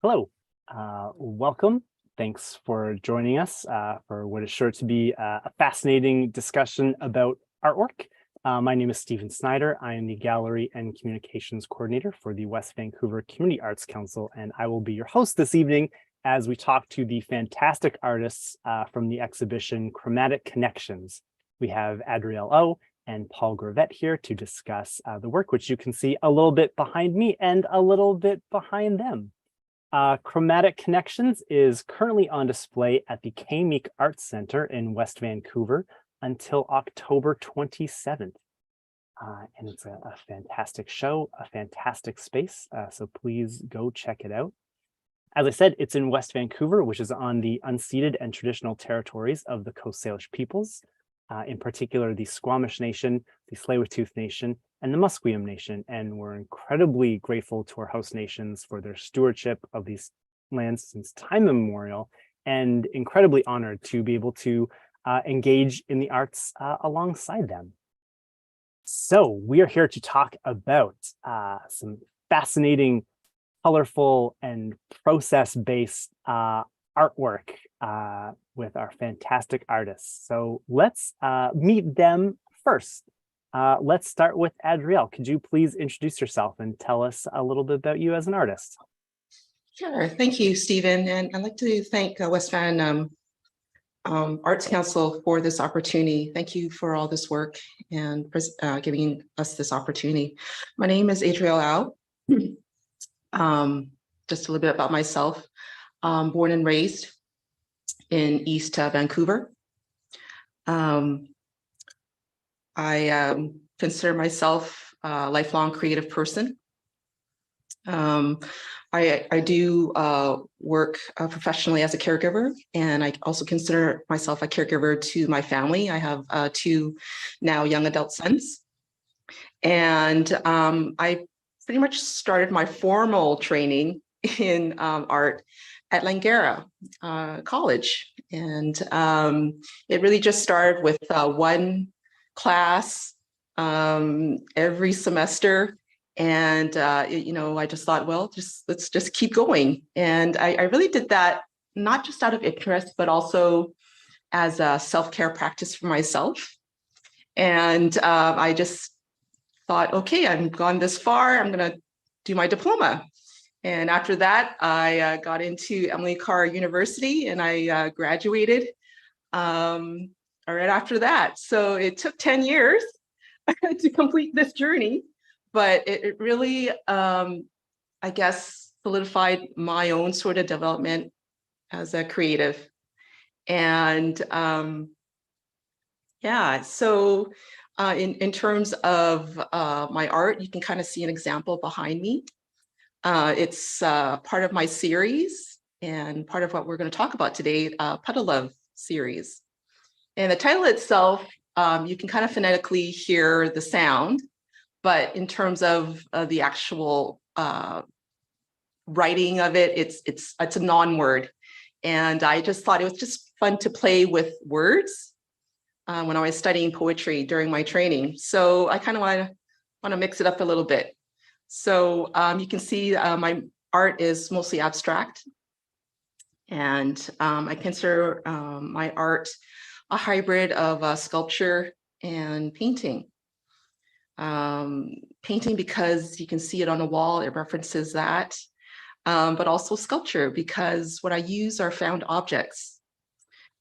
Hello, welcome. Thanks for joining us for what is sure to be a fascinating discussion about artwork. My name is Stephen Snyder. I am the Gallery and Communications Coordinator for the West Vancouver Community Arts Council, and I will be your host this evening as we talk to the fantastic artists from the exhibition Chromatic Connections. We have Adriele Au and Paul Gravett here to discuss the work, which you can see a little bit behind me and a little bit behind them. Chromatic Connections is currently on display at the Meek Arts Center in West Vancouver until October 27th. And it's a fantastic show, a fantastic space, so please go check it out. As I said, it's in West Vancouver, which is on the unceded and traditional territories of the Coast Salish peoples, in particular the Squamish Nation, the Tsleil-Waututh Nation, and the Musqueam Nation, and we're incredibly grateful to our host nations for their stewardship of these lands since time immemorial, and incredibly honored to be able to engage in the arts alongside them. So we are here to talk about some fascinating, colorful, and process-based artwork with our fantastic artists. So let's meet them first. Let's start with Adriel. Could you please introduce yourself and tell us a little bit about you as an artist? Sure. Thank you, Stephen. And I'd like to thank West Van Arts Council for this opportunity. Thank you for all this work and giving us this opportunity. My name is Adriele Au. Just a little bit about myself. Born and raised in East Vancouver. I consider myself a lifelong creative person. I do work professionally as a caregiver, and I also consider myself a caregiver to my family. I have two now young adult sons. And I pretty much started my formal training in art at Langara College. And it really just started with one class every semester, and I just thought, well, let's just keep going. And I really did that not just out of interest, but also as a self-care practice for myself. And I just thought, okay, I've gone this far, I'm gonna do my diploma. And after that, I got into Emily Carr University, and I graduated right after that. So it took 10 years to complete this journey, but it really, I guess, solidified my own sort of development as a creative. And yeah, so in terms of my art, you can kind of see an example behind me. It's part of my series and part of what we're going to talk about today, Puddle Love series. And the title itself, you can kind of phonetically hear the sound, but in terms of the actual writing of it, it's a non-word. And I just thought it was just fun to play with words when I was studying poetry during my training. So I kind of want to mix it up a little bit. So you can see my art is mostly abstract, and I consider my art a hybrid of sculpture and painting. Painting because you can see it on a wall, it references that, but also sculpture because what I use are found objects,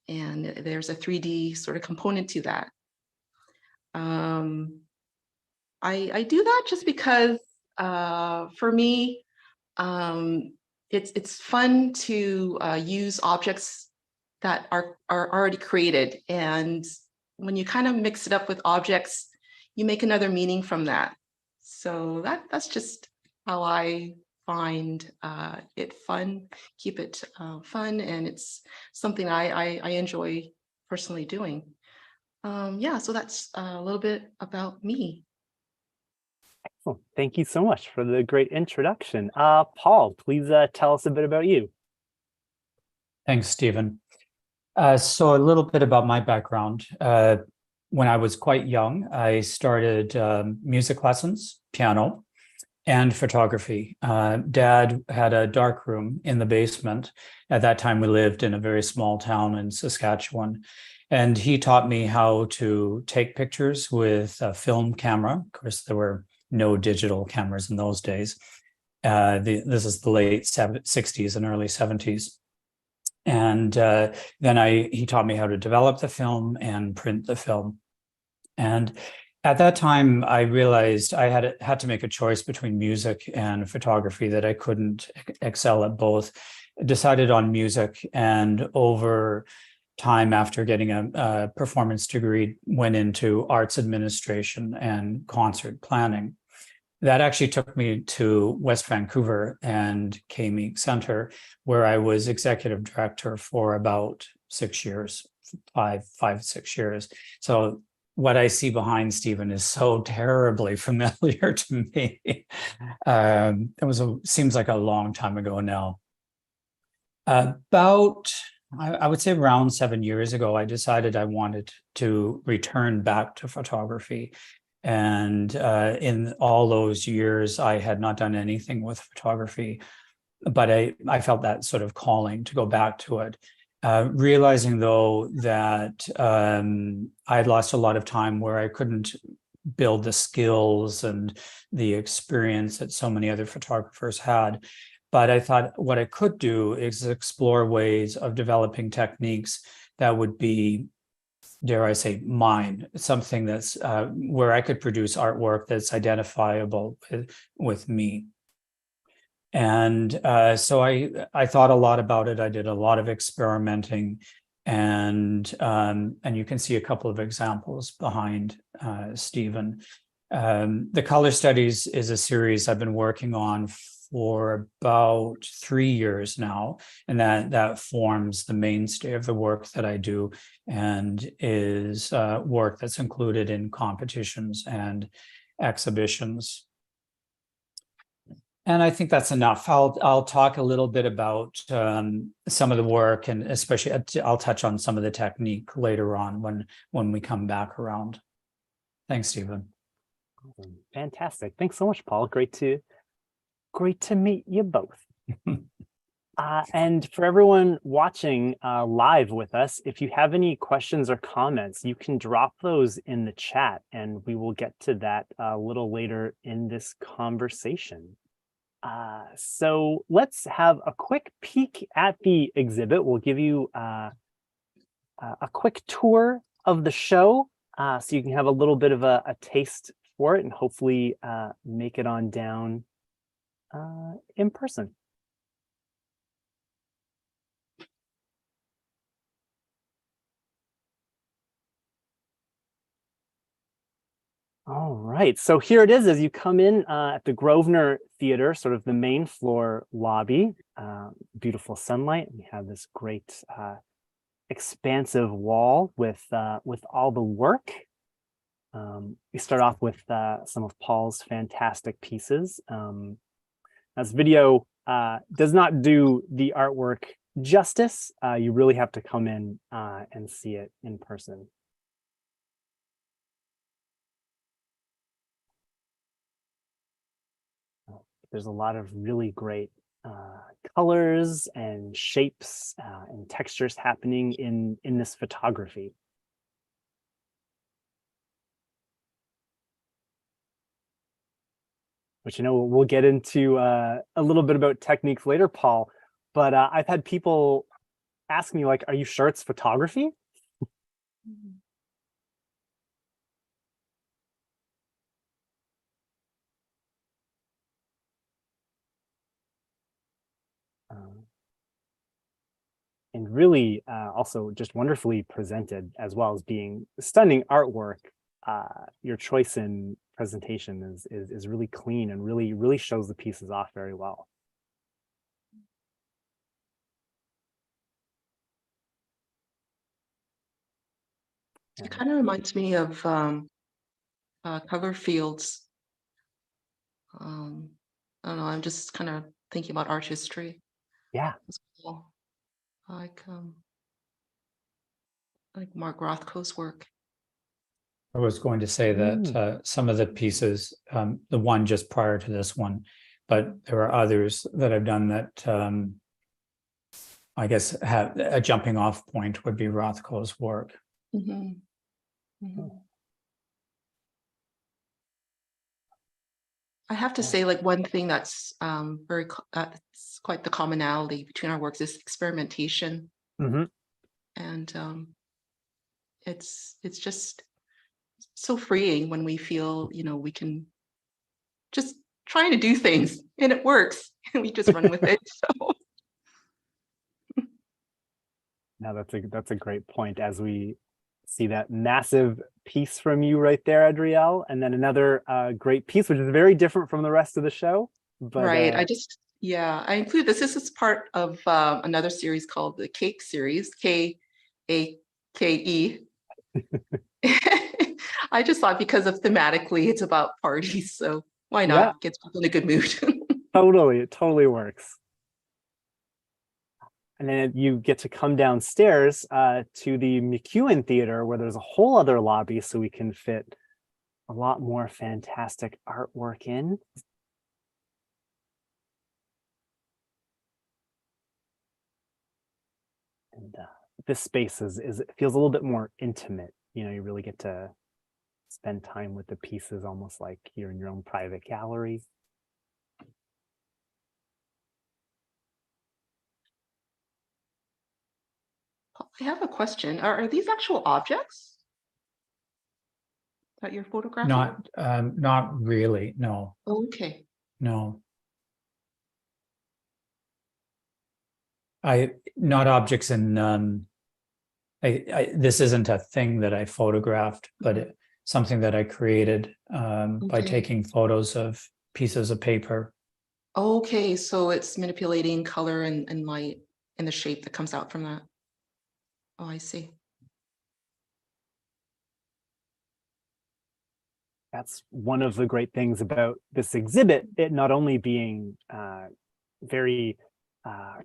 and there's a 3D sort of component to that. I do that just because for me, it's fun to use objects that are already created. And when you kind of mix it up with objects, you make another meaning from that. So that's just how I find it fun, keep it fun. And it's something I enjoy personally doing. Yeah, so that's a little bit about me. Excellent. Thank you so much for the great introduction. Paul, please tell us a bit about you. Thanks, Stephen. So a little bit about my background. When I was quite young, I started music lessons, piano, and photography. Dad had a dark room in the basement. At that time, we lived in a very small town in Saskatchewan. And he taught me how to take pictures with a film camera. Of course, there were no digital cameras in those days. This is the late 60s and early 70s. And then he taught me how to develop the film and print the film. And at that time, I realized I had to make a choice between music and photography, that I couldn't excel at both. Decided on music, and over time, after getting a performance degree, went into arts administration and concert planning. That actually took me to West Vancouver and Meek Center, where I was executive director for about 6 years, 6 years. So what I see behind Stephen is so terribly familiar to me. Seems like a long time ago now. I would say around 7 years ago, I decided I wanted to return back to photography. And in all those years, I had not done anything with photography, but I felt that sort of calling to go back to it. Realizing, though, that I had lost a lot of time where I couldn't build the skills and the experience that so many other photographers had. But I thought what I could do is explore ways of developing techniques that would be, dare I say, mine, something that's where I could produce artwork that's identifiable with me. And so I thought a lot about it. I did a lot of experimenting, and you can see a couple of examples behind Stephen. The Color Studies is a series I've been working on for about 3 years now, and that forms the mainstay of the work that I do, and is work that's included in competitions and exhibitions. And I think that's enough. I'll talk a little bit about some of the work, and especially I'll touch on some of the technique later on when we come back around. Thanks, Stephen. Fantastic. Thanks so much, Paul. Great to meet you both. And for everyone watching live with us, if you have any questions or comments, you can drop those in the chat, and we will get to that a little later in this conversation. So let's have a quick peek at the exhibit. We'll give you a quick tour of the show, so you can have a little bit of a taste for it, and hopefully make it on down in person. All right, so here it is as you come in at the Grosvenor Theatre, sort of the main floor lobby. Beautiful sunlight. We have this great expansive wall with all the work. We start off with some of Paul's fantastic pieces. As video does not do the artwork justice, you really have to come in and see it in person. There's a lot of really great colors and shapes and textures happening in this photography. Which, you know, we'll get into a little bit about techniques later, Paul, but I've had people ask me, like, are you sure it's photography? And really also just wonderfully presented, as well as being stunning artwork. Your choice in presentation is really clean and really shows the pieces off very well. It kind of reminds me of cover fields. I don't know, I'm just kind of thinking about art history. Yeah. As well. Like Mark Rothko's work. I was going to say that some of the pieces, the one just prior to this one, but there are others that I've done that I guess have a jumping off point would be Rothko's work. Mhm. Mhm. I have to say, like, one thing that's that's quite the commonality between our works is experimentation, Mhm. and it's just so freeing when we feel, we can just trying to do things and it works, and we just run with it. So Now that's a great point as we see that massive piece from you right there, Adriel, and then another great piece, which is very different from the rest of the show. But right, I include this. This is part of another series called the Cake series, K-A-K-E. I just thought because of thematically, it's about parties, so why yeah, not get people in a good mood? totally, it totally works. And then you get to come downstairs to the McEwen Theater, where there's a whole other lobby, so we can fit a lot more fantastic artwork in. And this space it feels a little bit more intimate. You really get to spend time with the pieces, almost like you're in your own private gallery. I have a question. Are these actual objects that you're photographing? Not really. No, Oh, okay. no. Not objects in this isn't a thing that I photographed, but something that I created by Okay. taking photos of pieces of paper. Okay, so it's manipulating color and light and the shape that comes out from that. Oh, I see. That's one of the great things about this exhibit, it not only being very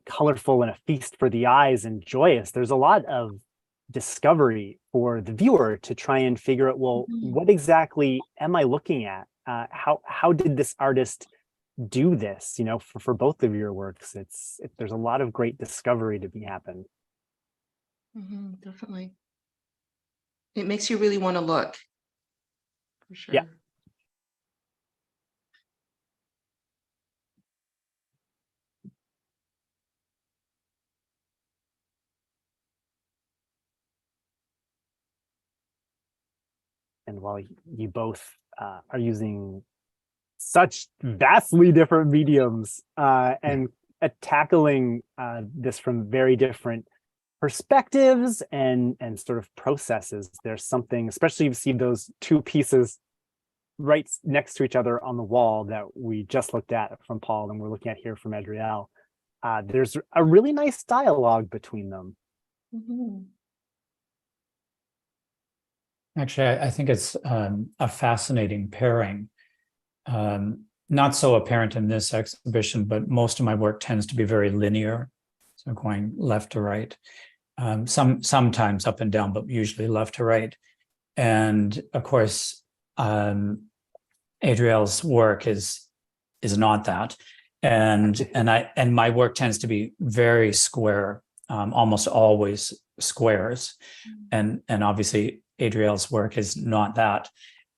colorful and a feast for the eyes and joyous, there's a lot of discovery for the viewer to try and figure out, well, what exactly am I looking at? How did this artist do this? For both of your works, there's a lot of great discovery to be happened. Definitely. It makes you really want to look, for sure. Yeah. And while you both are using such vastly different mediums and tackling this from very different perspectives and sort of processes, there's something, especially you see those two pieces right next to each other on the wall that we just looked at from Paul and we're looking at here from Adriel. There's a really nice dialogue between them. Actually, I think it's a fascinating pairing. Not so apparent in this exhibition, but most of my work tends to be very linear. So going left to right, sometimes up and down, but usually left to right. And of course, Adriel's work is not that. And my work tends to be very square, almost always squares. And obviously Adriel's work is not that.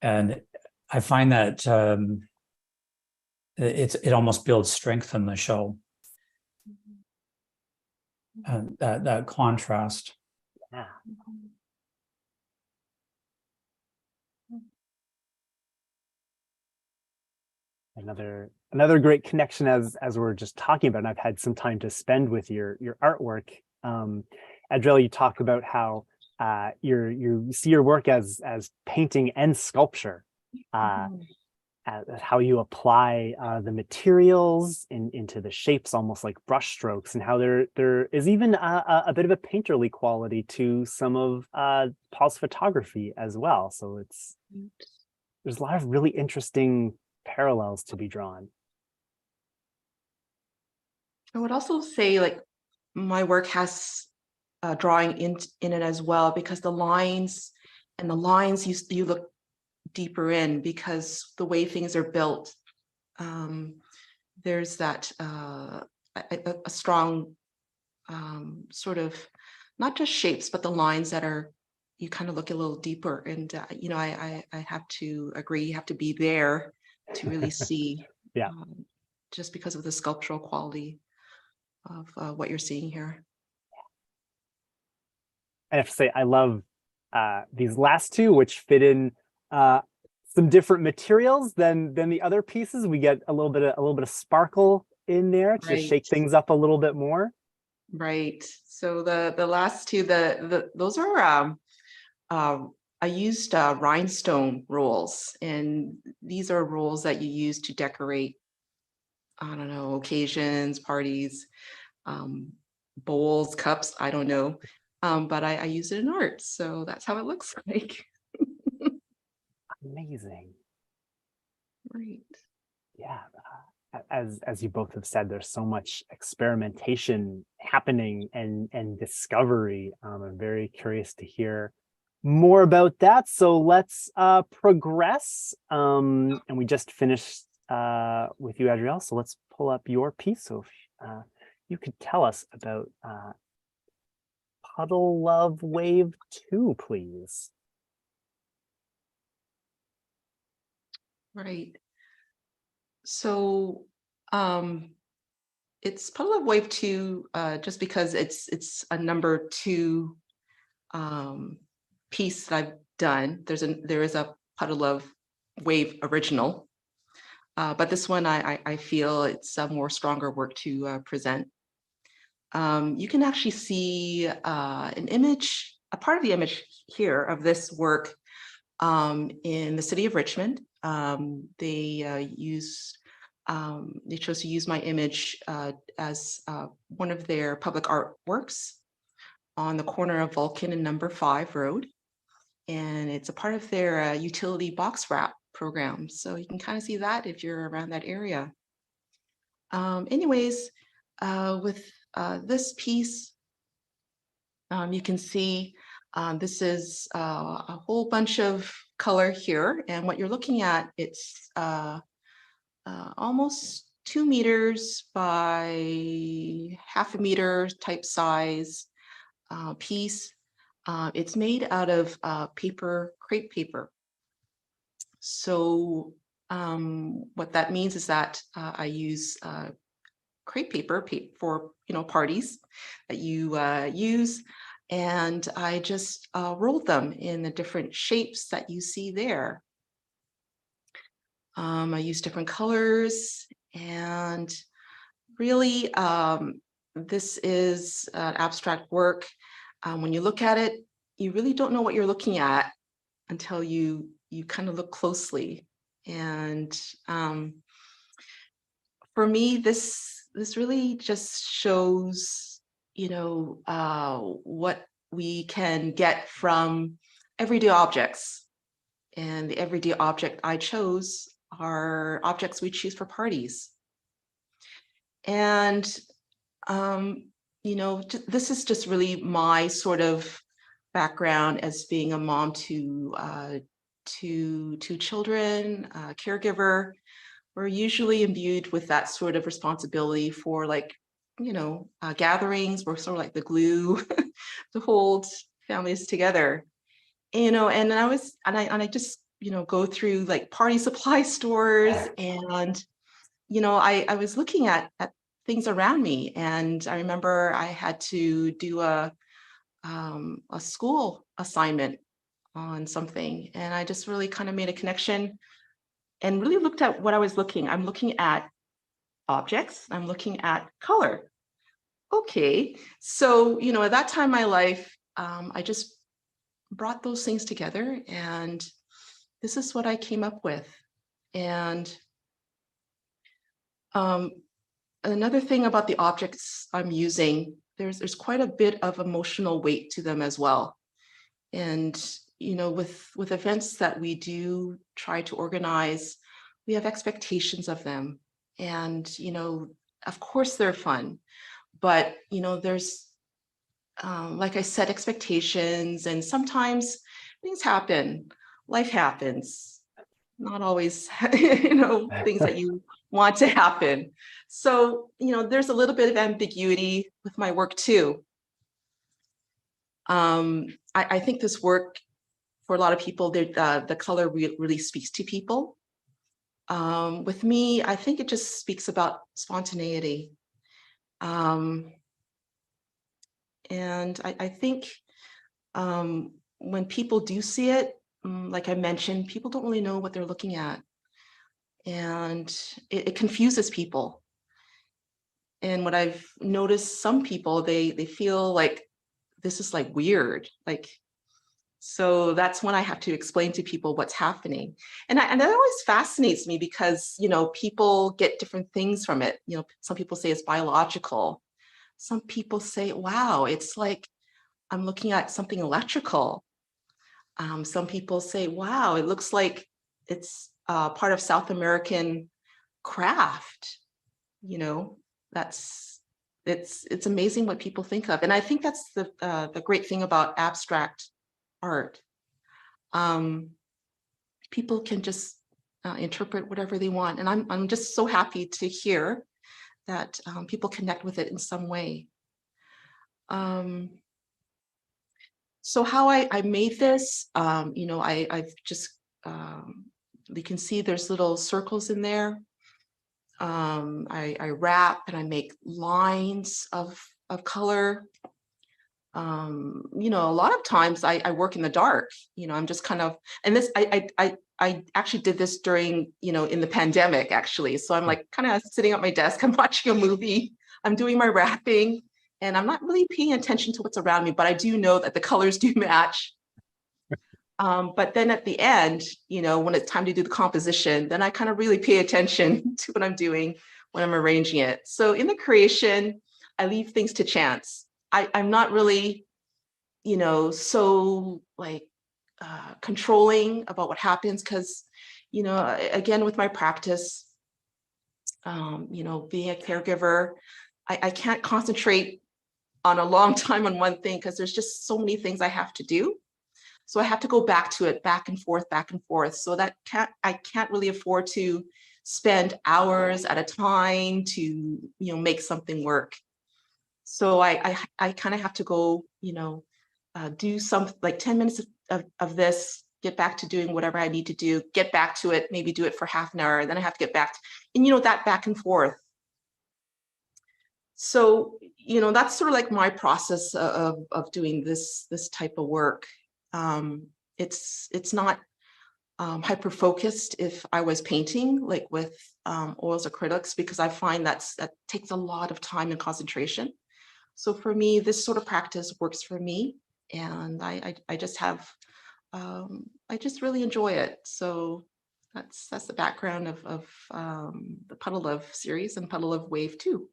And I find that it almost builds strength in the show. That contrast. Yeah. Another great connection as we're just talking about, and I've had some time to spend with your artwork. Adriel, you talk about how you see your work as painting and sculpture. How you apply the materials into the shapes, almost like brush strokes, and how there is even a bit of a painterly quality to some of Paul's photography as well. So there's a lot of really interesting parallels to be drawn. I would also say, like, my work has drawing in it as well, because the lines the lines, you look deeper in, because the way things are built, there's that a strong sort of, not just shapes, but the lines that are, you kind of look a little deeper. And, I have to agree, you have to be there to really see, Yeah. just because of the sculptural quality of what you're seeing here. I have to say, I love these last two, which fit in some different materials than the other pieces. We get a little bit of sparkle in there to just shake things up a little bit more. Right. So the last two, those are I used rhinestone rolls, and these are rolls that you use to decorate, I don't know, occasions, parties, bowls, cups, I don't know. But I use it in art, so that's how it looks like. Amazing. Right. Yeah. As you both have said, there's so much experimentation happening and discovery. I'm very curious to hear more about that. So let's progress. And we just finished with you, Adriel. So let's pull up your piece. So if you could tell us about Puddle Love Wave 2, please. Right. So it's Puddle of Wave 2 just because it's a number 2 piece that I've done. There is a Puddle of Wave original, but this one I feel it's a more stronger work to present. You can actually see an image, a part of the image here of this work in the city of Richmond. They chose to use my image as one of their public artworks on the corner of Vulcan and Number 5 Road. And it's a part of their utility box wrap program. So you can kind of see that if you're around that area. Anyways, with this piece, you can see this is a whole bunch of color here. And what you're looking at, it's almost 2 meters by half a meter type size piece. It's made out of crepe paper. So what that means is that I use crepe paper for parties that you use, and I just rolled them in the different shapes that you see there. I use different colors, and really this is an abstract work. When you look at it, you really don't know what you're looking at until you kind of look closely. And for me, this really just shows, what we can get from everyday objects. And the everyday object I chose are objects we choose for parties. And, this is just really my sort of background as being a mom to two children, caregiver. We're usually imbued with that sort of responsibility for gatherings. We're sort of like the glue to hold families together. And I just, go through like party supply stores, and, I was looking at things around me, and I remember I had to do a school assignment on something, and I just really kind of made a connection and really looked at what I was looking. I'm looking at objects, I'm looking at color. Okay, so, at that time in my life, I just brought those things together, and this is what I came up with. And another thing about the objects I'm using, there's quite a bit of emotional weight to them as well. And with events that we do try to organize, we have expectations of them. And of course they're fun, but there's like I said, expectations, and sometimes things happen, life happens, not always, things that you want to happen. So, there's a little bit of ambiguity with my work too. I think this work, for a lot of people, the color really speaks to people. With me, I think it just speaks about spontaneity. And I think when people do see it, like I mentioned, people don't really know what they're looking at. And it confuses people. And what I've noticed, some people, they feel like this is like weird. So that's when I have to explain to people what's happening. And that always fascinates me because, people get different things from it. Some people say it's biological. Some people say, wow, it's like I'm looking at something electrical. Some people say, wow, it looks like it's part of South American craft. It's amazing what people think of. And I think that's the great thing about abstract art. People can just interpret whatever they want. And I'm just so happy to hear that people connect with it in some way. So how I made this, I've just, you can see there's little circles in there. I wrap and I make lines of color. A lot of times I work in the dark. I'm just kind of, and this I actually did this during, in the pandemic actually. So I'm like kind of sitting at my desk, I'm watching a movie, I'm doing my wrapping, and I'm not really paying attention to what's around me, but I do know that the colors do match. But then at the end, when it's time to do the composition, then I kind of really pay attention to what I'm doing when I'm arranging it. So in the creation, I leave things to chance. I'm not really, so controlling about what happens because, again, with my practice, being a caregiver, I can't concentrate on a long time on one thing because there's just so many things I have to do. So I have to go back to it, back and forth. So I can't really afford to spend hours at a time to, make something work. So I kind of have to go, do some like 10 minutes of this, get back to doing whatever I need to do, get back to it, maybe do it for half an hour, and then I have to get back and that back and forth. So, that's sort of like my process of doing this type of work. It's not hyper focused if I was painting like with oils acrylics, because I find that takes a lot of time and concentration. So for me, this sort of practice works for me, and I just have I just really enjoy it. So that's the background of the Puddle of series and Puddle of Wave 2.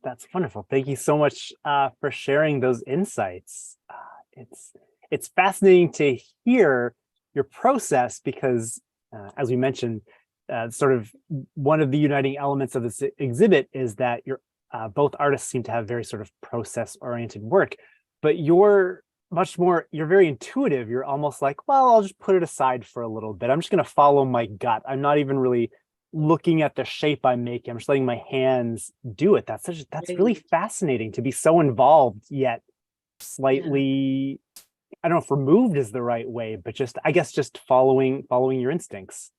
That's wonderful. Thank you so much for sharing those insights. It's fascinating to hear your process because, as we mentioned, sort of one of the uniting elements of this exhibit is that both artists seem to have very sort of process-oriented work, but you're very intuitive. You're almost like, well, I'll just put it aside for a little bit. I'm just going to follow my gut. I'm not even really looking at the shape I'm making. I'm just letting my hands do it. That's really fascinating to be so involved yet slightly, I don't know if removed is the right way, but just following your instincts.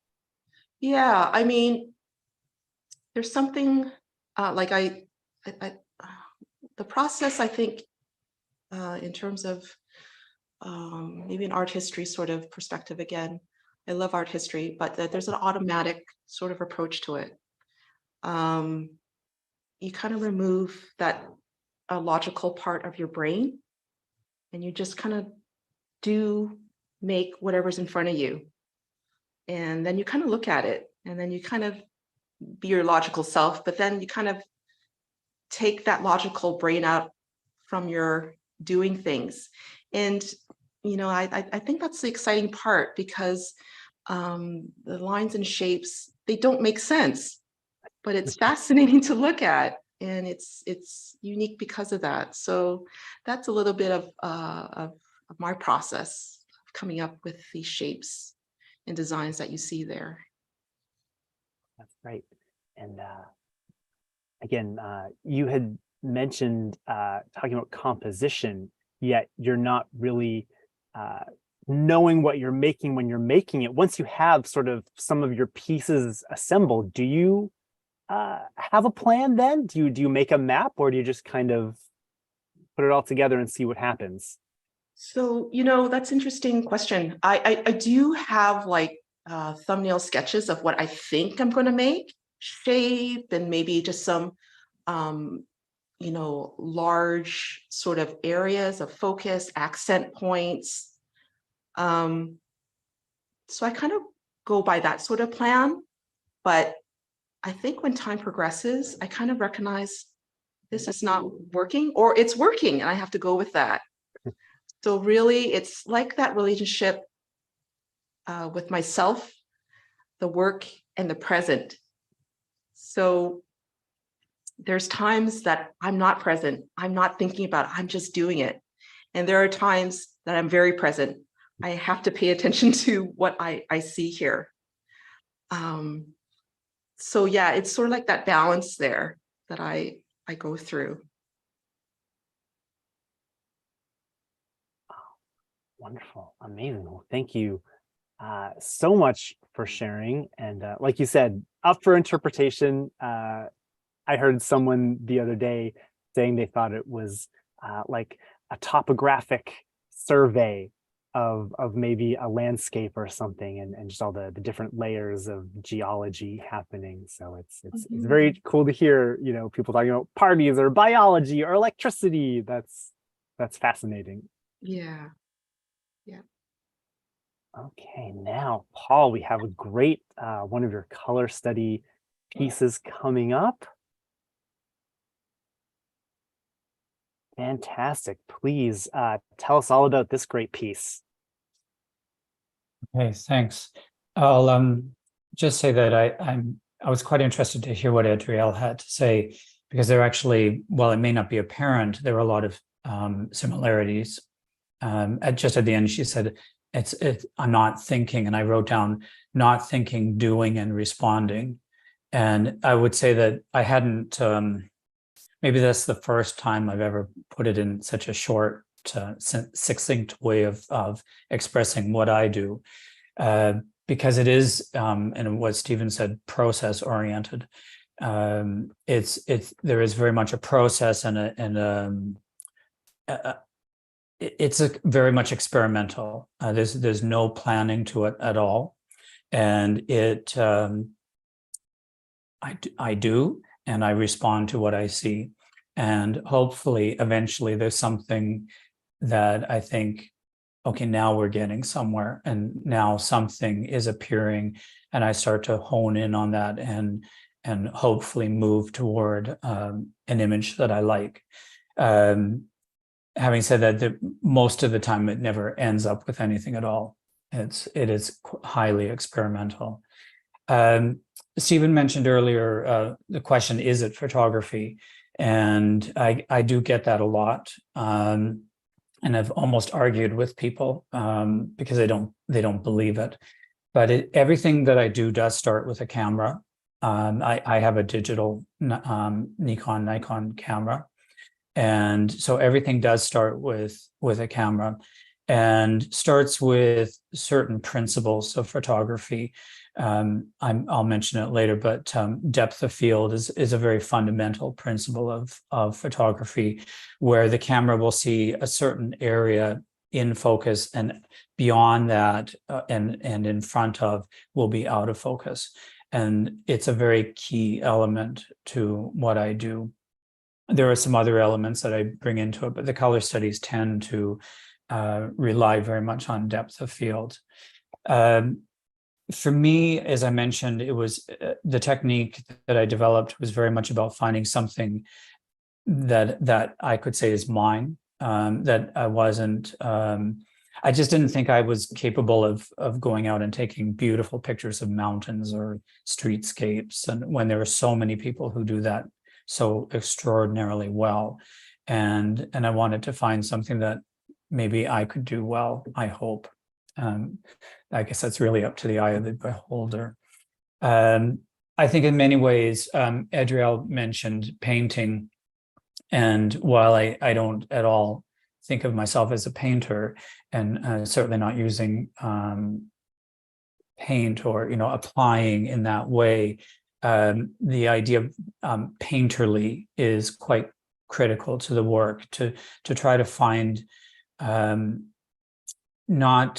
Yeah, I mean, there's something like the process, I think, in terms of maybe an art history sort of perspective again. I love art history, but there's an automatic sort of approach to it. You kind of remove that logical part of your brain, and you just kind of make whatever's in front of you. And then you kind of look at it, and then you kind of be your logical self, but then you kind of take that logical brain out from your doing things. And, I think that's the exciting part, because the lines and shapes, they don't make sense, but it's fascinating to look at. and it's unique because of that. So that's a little bit of my process of coming up with these shapes and designs that you see there. That's great. And again, you had mentioned talking about composition, yet you're not really knowing what you're making when you're making it. Once you have sort of some of your pieces assembled, do you have a plan then? Do you make a map, or do you just kind of put it all together and see what happens? So, that's an interesting question. I do have like thumbnail sketches of what I think I'm going to make, shape, and maybe just some, large sort of areas of focus, accent points. So I kind of go by that sort of plan, but I think when time progresses, I kind of recognize this is not working, or it's working, and I have to go with that. So really, it's like that relationship with myself, the work, and the present. So there's times that I'm not present, I'm not thinking about it, I'm just doing it. And there are times that I'm very present. I have to pay attention to what I see here. So yeah, it's sort of like that balance there that I go through. Wonderful, amazing. Well, thank you so much for sharing. And like you said, up for interpretation. I heard someone the other day saying they thought it was like a topographic survey of maybe a landscape or something, and just all the different layers of geology happening. So it's very cool to hear, people talking about parties or biology or electricity. That's fascinating. Yeah. Okay, now, Paul, we have a great one of your color study pieces coming up. Fantastic. Please tell us all about this great piece. Okay, thanks. I'll just say that I was quite interested to hear what Adriel had to say, because there actually, while it may not be apparent, there are a lot of similarities. Just at the end, she said, I'm not thinking, and I wrote down not thinking, doing, and responding. And I would say that I hadn't, maybe that's the first time I've ever put it in such a short, succinct way of expressing what I do, because it is, and what Stephen said, process oriented. There is very much a process it's very much experimental. There's no planning to it at all, and I do, and I respond to what I see, and hopefully, eventually, there's something that I think, okay, now we're getting somewhere, and now something is appearing, and I start to hone in on that, and hopefully move toward an image that I like. Having said that, most of the time it never ends up with anything at all. It is highly experimental. Stephen mentioned earlier the question, is it photography? And I do get that a lot. And I've almost argued with people because they don't believe it. But everything that I do does start with a camera. I have a digital Nikon camera. And so everything does start with a camera, and starts with certain principles of photography. I'll mention it later, but depth of field is a very fundamental principle of photography, where the camera will see a certain area in focus, and beyond that and in front of will be out of focus. And it's a very key element to what I do. There are some other elements that I bring into it, but the color studies tend to rely very much on depth of field. For me, as I mentioned, it was the technique that I developed was very much about finding something that I could say is mine, that I wasn't, I just didn't think I was capable of going out and taking beautiful pictures of mountains or streetscapes. And when there are so many people who do that so extraordinarily well. And I wanted to find something that maybe I could do well, I hope. I guess that's really up to the eye of the beholder. I think in many ways, Adriel mentioned painting. And while I don't at all think of myself as a painter, and certainly not using paint or applying in that way, the idea of painterly is quite critical to the work, to try to find not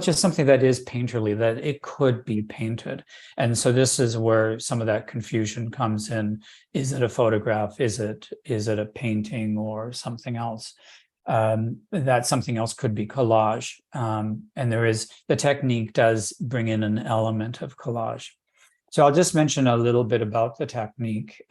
just something that is painterly, that it could be painted. And so this is where some of that confusion comes in. Is it a photograph? Is it a painting or something else? That something else could be collage. And the technique does bring in an element of collage. So I'll just mention a little bit about the technique.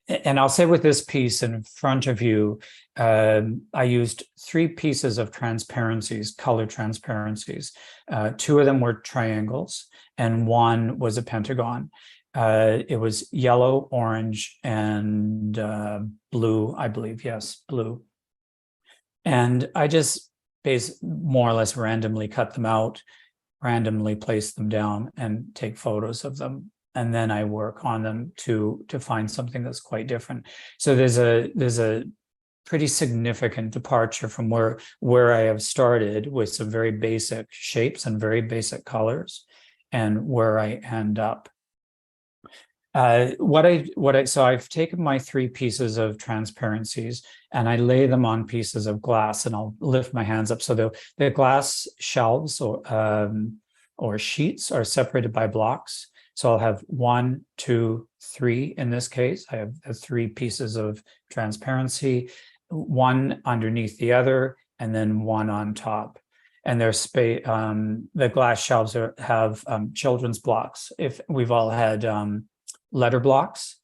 And I'll say with this piece in front of you, I used 3 pieces of transparencies, color transparencies. 2 of them were triangles and 1 was a pentagon. It was yellow, orange, and blue, I believe. Yes, blue. And I just more or less randomly cut them out, randomly place them down, and take photos of them. And then I work on them to find something that's quite different. So there's a pretty significant departure from where I have started with some very basic shapes and very basic colors, and where I end up. So I've taken my 3 pieces of transparencies and I lay them on pieces of glass, and I'll lift my hands up. So the glass shelves or sheets are separated by blocks. So I'll have 1, 2, 3 in this case. I have the 3 pieces of transparency, 1 underneath the other, and then 1 on top. And the glass shelves have children's blocks. If we've all had letter blocks,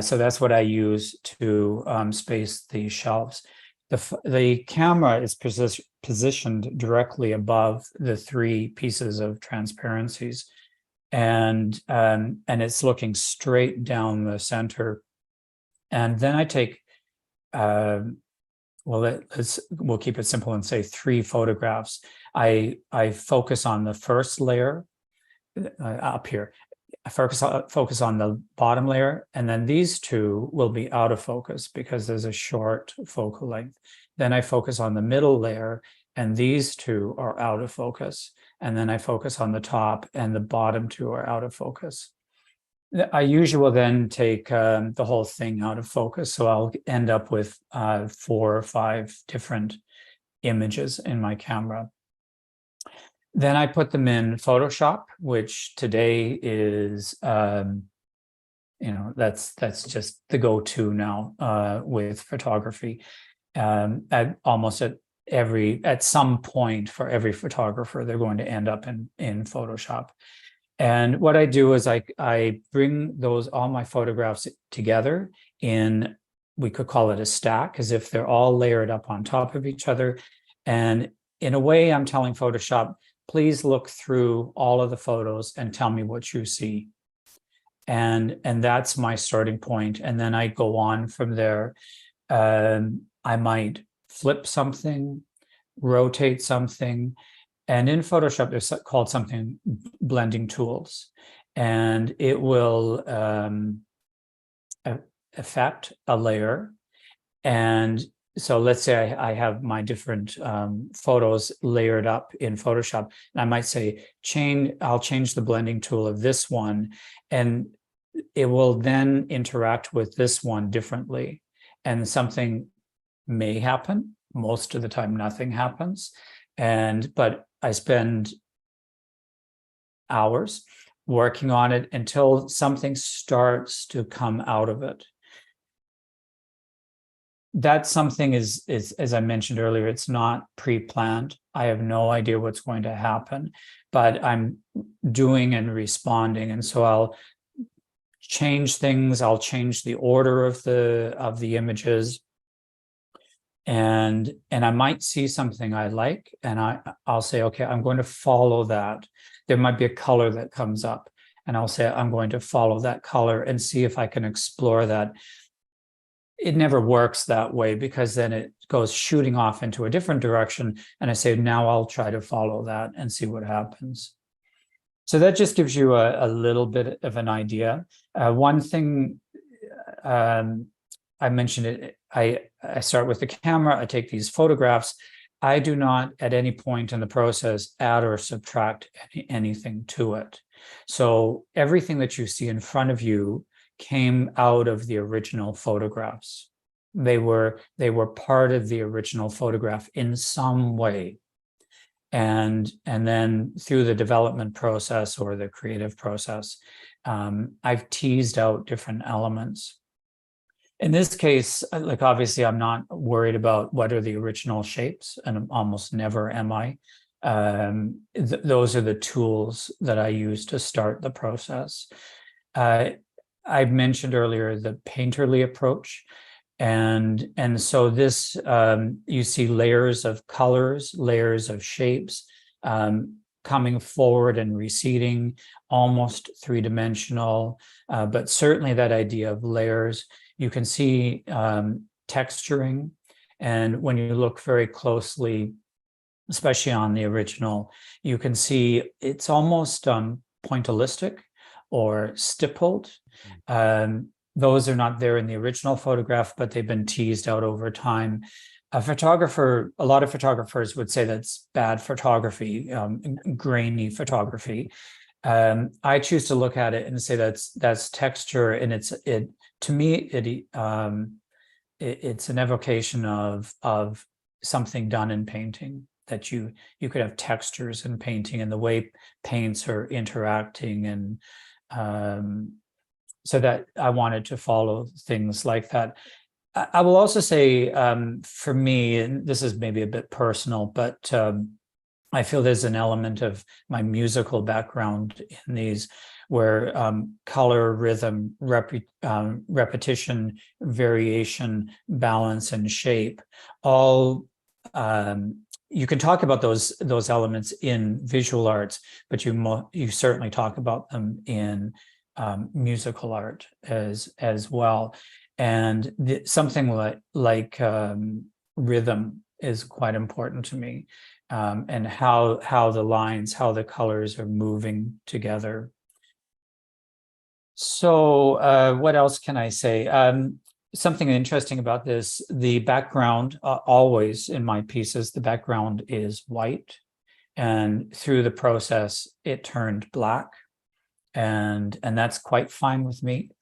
so that's what I use to space the shelves. The camera is positioned directly above the 3 pieces of transparencies. And it's looking straight down the center. And then I take, we'll keep it simple and say 3 photographs. I focus on the first layer up here. I focus on the bottom layer, and then these 2 will be out of focus because there's a short focal length. Then I focus on the middle layer, and these 2 are out of focus. And then I focus on the top, and the bottom 2 are out of focus. I usually will then take the whole thing out of focus. So I'll end up with 4 or 5 different images in my camera. Then I put them in Photoshop, which today is, that's just the go-to now with photography. At some point for every photographer, they're going to end up in Photoshop. And what I do is I bring all my photographs together in, we could call it a stack, as if they're all layered up on top of each other. And in a way, I'm telling Photoshop, please look through all of the photos and tell me what you see. And that's my starting point. And then I go on from there. I might flip something, rotate something. And in Photoshop, there's called something blending tools. And it will affect a layer. And so let's say I have my different photos layered up in Photoshop. And I might say, I'll change the blending tool of this one. And it will then interact with this one differently. And something may happen. Most of the time, nothing happens. But I spend hours working on it until something starts to come out of it. That something is, as I mentioned earlier, it's not pre-planned. I have no idea what's going to happen, but I'm doing and responding. And so I'll change things. I'll change the order of the images. And I might see something I like, and I'll say, okay, I'm going to follow that. There might be a color that comes up, and I'll say, I'm going to follow that color and see if I can explore that. It never works that way because then it goes shooting off into a different direction. And I say, now I'll try to follow that and see what happens. So that just gives you a little bit of an idea. One thing I mentioned it, I start with the camera, I take these photographs. I do not at any point in the process add or subtract anything to it. So everything that you see in front of you came out of the original photographs. They were part of the original photograph in some way. And then through the development process or the creative process, I've teased out different elements. In this case, like obviously I'm not worried about what are the original shapes, and almost never am I. Those are the tools that I use to start the process. I mentioned earlier the painterly approach. And so this, you see layers of colors, layers of shapes, coming forward and receding, almost three-dimensional, but certainly that idea of layers. You can see texturing, and when you look very closely, especially on the original, you can see it's almost pointillistic or stippled. Those are not there in the original photograph, but they've been teased out over time. A lot of photographers would say that's bad photography, grainy photography. I choose to look at it and say that's texture, and to me it's an evocation of something done in painting, that you could have textures in painting and the way paints are interacting, and so that I wanted to follow things like that. I will also say, for me, and this is maybe a bit personal, but I feel there's an element of my musical background in these, where color, rhythm, repetition, variation, balance, and shape, all you can talk about those elements in visual arts, but you certainly talk about them in musical art as well. And something like rhythm is quite important to me, and how the lines, how the colors are moving together. So what else can I say? Something interesting about this, the background, always in my pieces, the background is white, and through the process it turned black. And that's quite fine with me,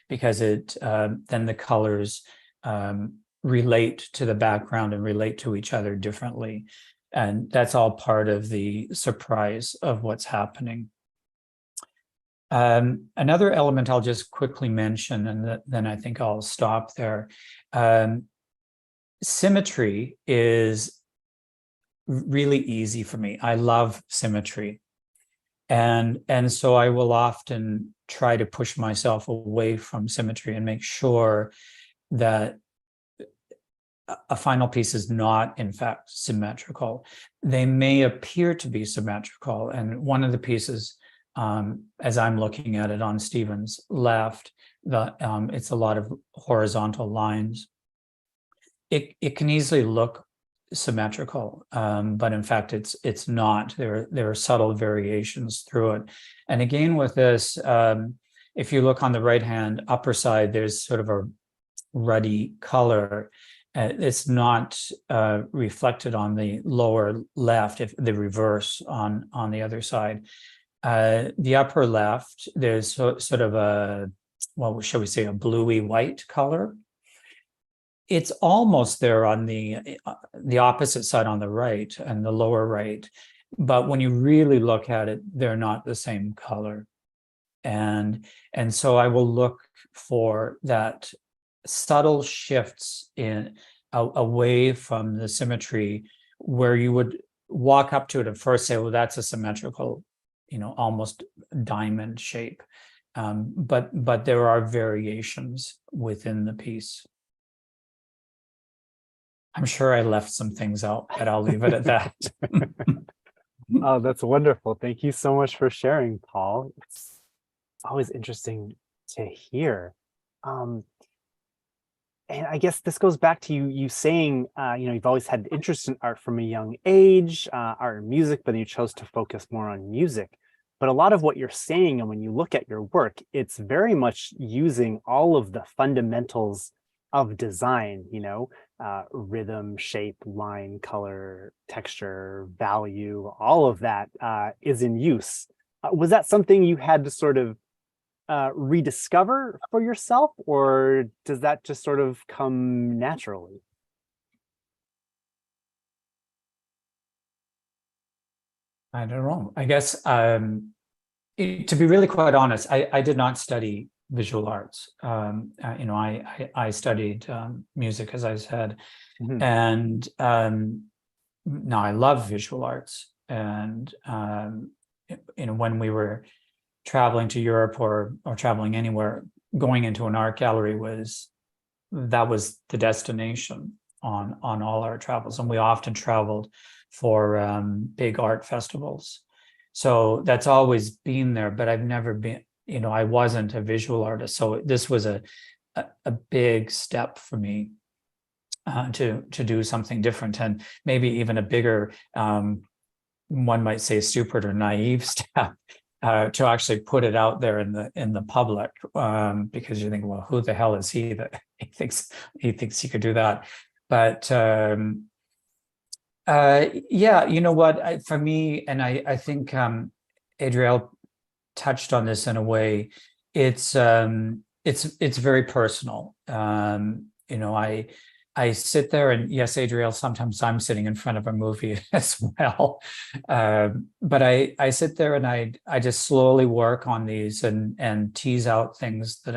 because then the colors relate to the background and relate to each other differently, and that's all part of the surprise of what's happening. Another element I'll just quickly mention, and then I think I'll stop there. Symmetry is really easy for me. I love symmetry. And so I will often try to push myself away from symmetry and make sure that a final piece is not, in fact, symmetrical. They may appear to be symmetrical. And one of the pieces, as I'm looking at it on Stephen's left, it's a lot of horizontal lines. It can easily look symmetrical, but in fact it's not. There are subtle variations through it. And again with this, if you look on the right hand upper side, there's sort of a ruddy color. It's not reflected on the lower left, if the reverse on the other side. The upper left, there's sort of a, well, shall we say, a bluey white color. It's almost there on the opposite side on the right and the lower right, but when you really look at it, they're not the same color. And so I will look for that subtle shifts in away from the symmetry, where you would walk up to it and first say, well, that's a symmetrical, almost diamond shape. But there are variations within the piece. I'm sure I left some things out, but I'll leave it at that. Oh, that's wonderful. Thank you so much for sharing, Paul. always interesting to hear. Um, and I guess this goes back to you saying, you've always had interest in art from a young age, art and music, but then you chose to focus more on music. But a lot of what you're saying, and when you look at your work, it's very much using all of the fundamentals of design, rhythm, shape, line, color, texture, value, all of that is in use. Was that something you had to sort of rediscover for yourself, or does that just sort of come naturally? I don't know. I guess to be really quite honest, I did not study visual arts. I studied music, as I said, Mhm. and now I love visual arts. And when we were traveling to Europe or traveling anywhere, going into an art gallery was the destination on all our travels, and we often traveled for big art festivals. So that's always been there, but I've never been, I wasn't a visual artist. So this was a big step for me to do something different, and maybe even a bigger, one might say, stupid or naive step. To actually put it out there in the public, because you think, well, who the hell is he that he thinks he could do that? But yeah, you know what? For me, and I think Adriel touched on this in a way. It's very personal. I sit there, and yes, Adriel, sometimes I'm sitting in front of a movie as well. But I sit there and I just slowly work on these and tease out things that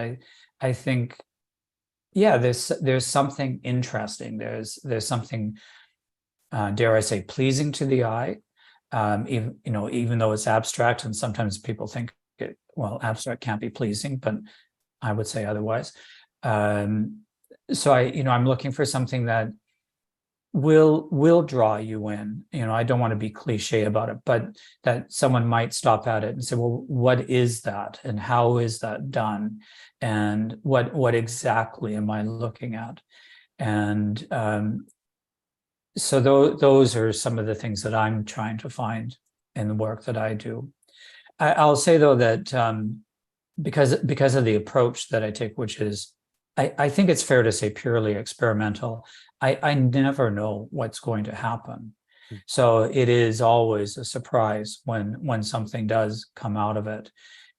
I think, yeah, there's something interesting. There's something, dare I say, pleasing to the eye. Even though it's abstract, and sometimes people think abstract can't be pleasing, but I would say otherwise. So I'm looking for something that will draw you in. I don't want to be cliche about it, but that someone might stop at it and say, well, what is that, and how is that done, and what exactly am I looking at? And so those are some of the things that I'm trying to find in the work that I do. I'll say, though, that because of the approach that I take, which is, I think it's fair to say, purely experimental. I never know what's going to happen. So it is always a surprise when something does come out of it.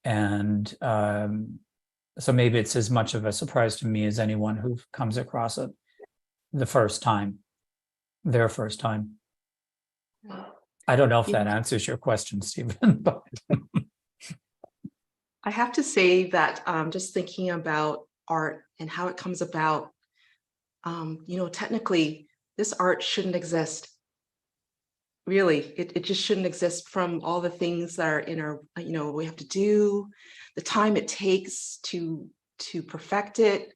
And so maybe it's as much of a surprise to me as anyone who comes across it their first time. I don't know if that answers your question, Stephen, but I have to say that just thinking about art and how it comes about, technically, this art shouldn't exist. Really, it just shouldn't exist, from all the things that are in our, we have to do, the time it takes to perfect it,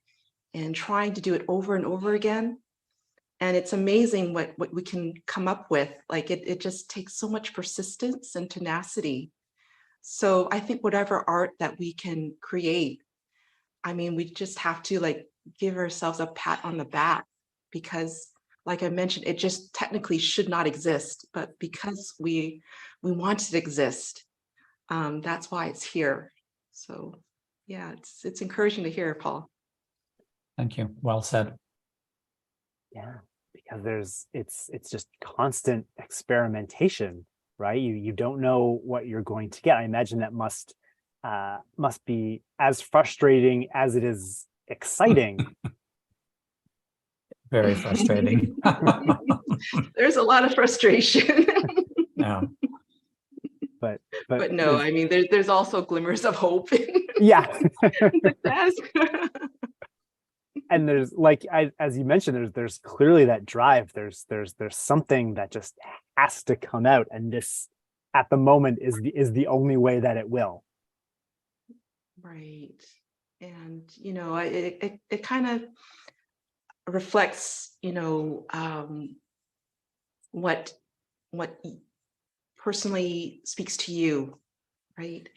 and trying to do it over and over again. And it's amazing what we can come up with. Like it just takes so much persistence and tenacity. So I think whatever art that we can create, we just have to give ourselves a pat on the back, because like I mentioned, it just technically should not exist, but because we want it to exist, that's why it's here. So yeah, it's encouraging to hear, Paul. Thank you. Well said. Yeah, because it's just constant experimentation, right? You don't know what you're going to get. I imagine that must be as frustrating as it is exciting. Very frustrating. There's a lot of frustration. Yeah. But no, there's also glimmers of hope. Yeah. Success. And there's, as you mentioned, there's clearly that drive. There's something that just has to come out, and this at the moment is the only way that it will. Right. And it kind of reflects what personally speaks to you, right?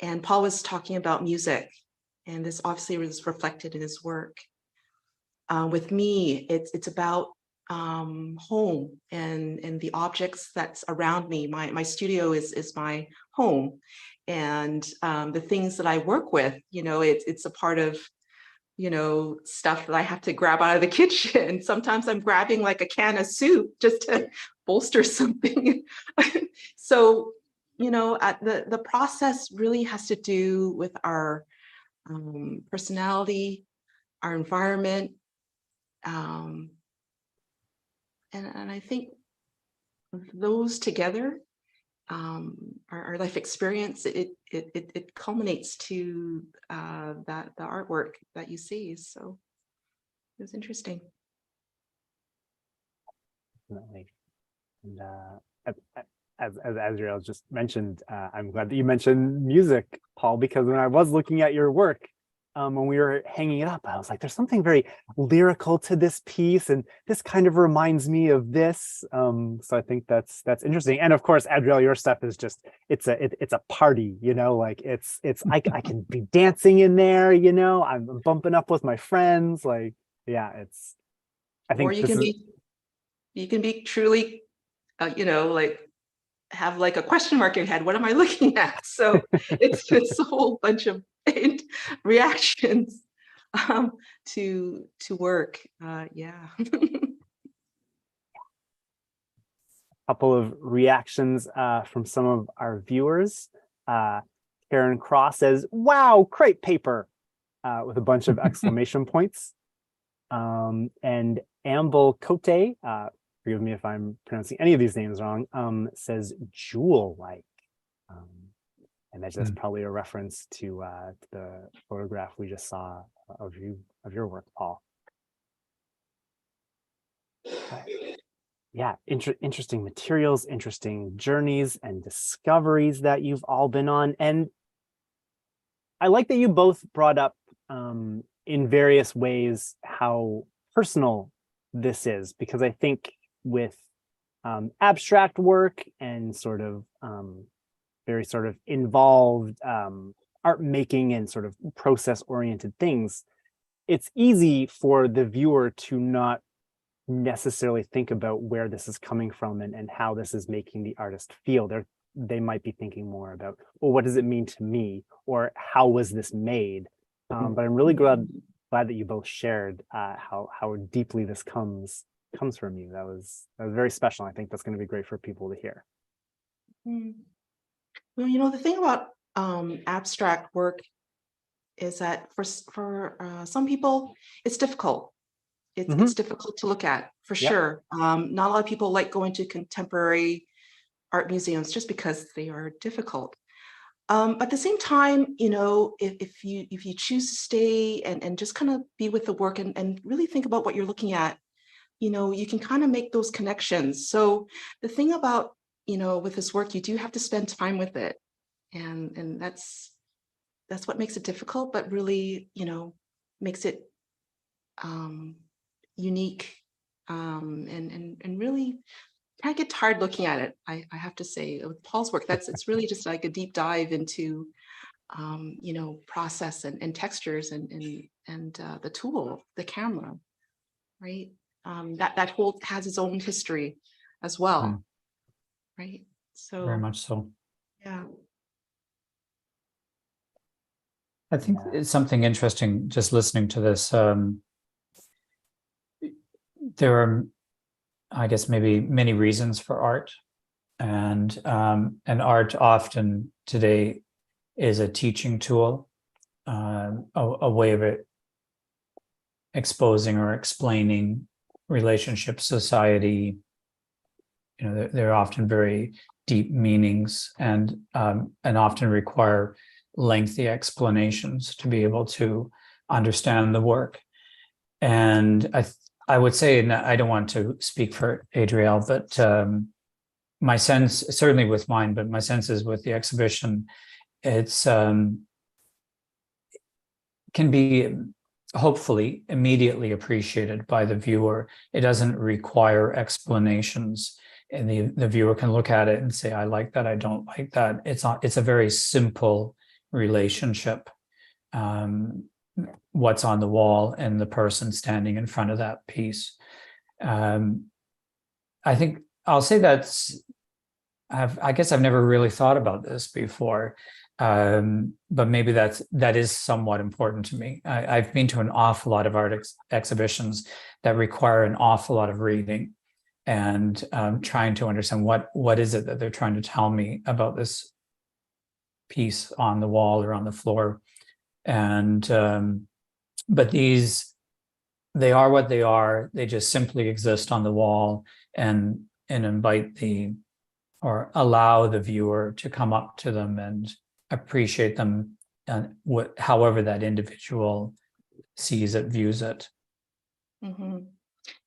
And Paul was talking about music, and this obviously was reflected in his work. With me, it's about home and the objects that's around me. My studio is my home, and the things that I work with, it's a part of stuff that I have to grab out of the kitchen. Sometimes I'm grabbing like a can of soup just to bolster something. So, the process really has to do with our personality, our environment. And I think those together, our life experience, it culminates to the artwork that you see. So it was interesting. Definitely. And as Adriel just mentioned, I'm glad that you mentioned music, Paul, because when I was looking at your work, when we were hanging it up, I was like, there's something very lyrical to this piece, and this kind of reminds me of this. So I think that's interesting. And of course, Adriel, your stuff is just it's a party, like it's I can be dancing in there, I'm bumping up with my friends, like yeah, it's I think Or you can be truly, like have like a question mark in your head. What am I looking at? So it's a whole bunch of reactions to work. Yeah. Couple of reactions from some of our viewers. Karen Cross says, "Wow, crepe paper!" With a bunch of exclamation points. And Amble Cote, forgive me if I'm pronouncing any of these names wrong, says jewel-like. And that's probably a reference to the photograph we just saw of your work, Paul. Yeah, interesting materials, interesting journeys and discoveries that you've all been on. And I like that you both brought up in various ways how personal this is, because I think with abstract work and sort of very sort of involved art making and sort of process oriented things, it's easy for the viewer to not necessarily think about where this is coming from and how this is making the artist feel. They might be thinking more about, well, what does it mean to me, or how was this made? But I'm really glad that you both shared how deeply this comes from you. That was very special. I think that's going to be great for people to hear. Well, the thing about abstract work is that for some people it's difficult. It's difficult to look at, for sure. Not a lot of people like going to contemporary art museums just because they are difficult. At the same time, if you choose to stay and just kind of be with the work and really think about what you're looking at, you can kind of make those connections. So the thing about, with this work, you do have to spend time with it. And that's what makes it difficult, but really, makes it unique, and really kind of get tired looking at it. I have to say, with Paul's work, it's really just like a deep dive into process and textures and the tool, the camera, right? That whole has its own history as well, right? So Very much so. Yeah. I think it's something interesting just listening to this. There are, I guess, maybe many reasons for art, and art often today is a teaching tool, a way of it exposing or explaining relationships, society. They're often very deep meanings, and often require lengthy explanations to be able to understand the work. And I would say, and I don't want to speak for Adriel, but my sense, certainly with mine, but my sense is with the exhibition, it's can be hopefully immediately appreciated by the viewer. It doesn't require explanations, and the viewer can look at it and say, I like that, I don't like that. It's a very simple relationship, what's on the wall and the person standing in front of that piece. I think I'll say I guess I've never really thought about this before, but maybe that is somewhat important to me. I've been to an awful lot of art exhibitions that require an awful lot of reading and trying to understand what is it that they're trying to tell me about this piece on the wall or on the floor. And but they are what they are. They just simply exist on the wall and invite or allow the viewer to come up to them and appreciate them, and however that individual sees it, views it. Mm-hmm.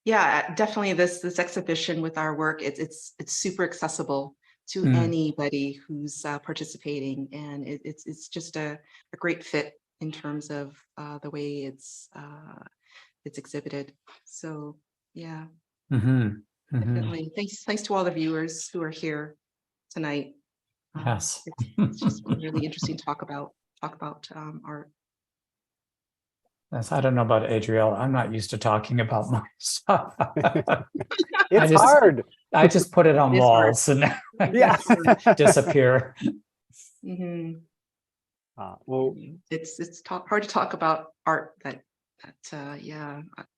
Yeah, definitely. This exhibition with our work, it's super accessible to anybody who's participating, and it's just a great fit in terms of the way it's exhibited. So yeah, definitely. Thanks to all the viewers who are here tonight. Yes, it's just been really interesting to talk about art. Yes, I don't know about Adriel. I'm not used to talking about myself. It's hard. I just put it on It's walls hard. and Yeah. disappear. Mm-hmm. Well, it's hard to talk about art that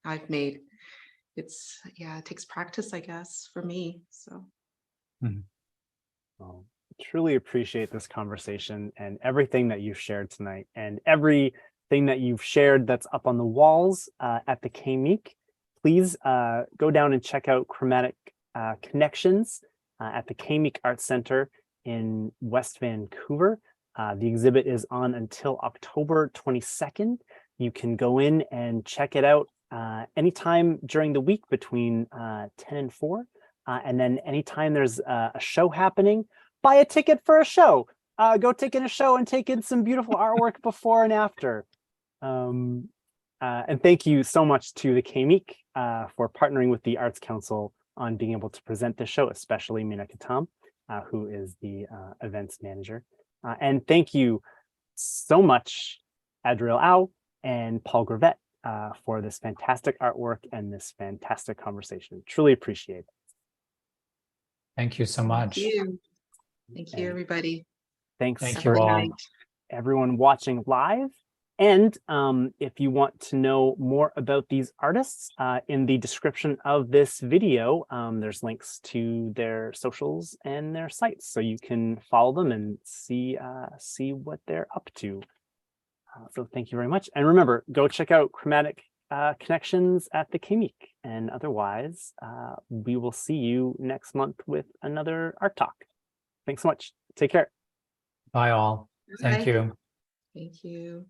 I've made. It takes practice, I guess, for me. So. Well, truly appreciate this conversation and everything that you've shared tonight, and everything that you've shared that's up on the walls at the Meek. Please go down and check out Chromatic Connections at the Meek Art Center in West Vancouver. The exhibit is on until October 22nd. You can go in and check it out anytime during the week between 10 and 4. And then anytime there's a show happening, buy a ticket for a show. Go take in a show and take in some beautiful artwork before and after. And thank you so much to the Meek for partnering with the Arts Council on being able to present this show, especially Mina Katam, who is the events manager. And thank you so much, Adriele Au and Paul Gravett, for this fantastic artwork and this fantastic conversation. Truly appreciate it. Thank you so much. Thank you, everybody. Thanks. Thank you all. Everyone watching live. And if you want to know more about these artists, in the description of this video, there's links to their socials and their sites, so you can follow them and see what they're up to. So thank you very much. And remember, go check out Chromatic Connections at the Meek. And otherwise, we will see you next month with another art talk. Thanks so much. Take care. Bye all. Thank you. Thank you.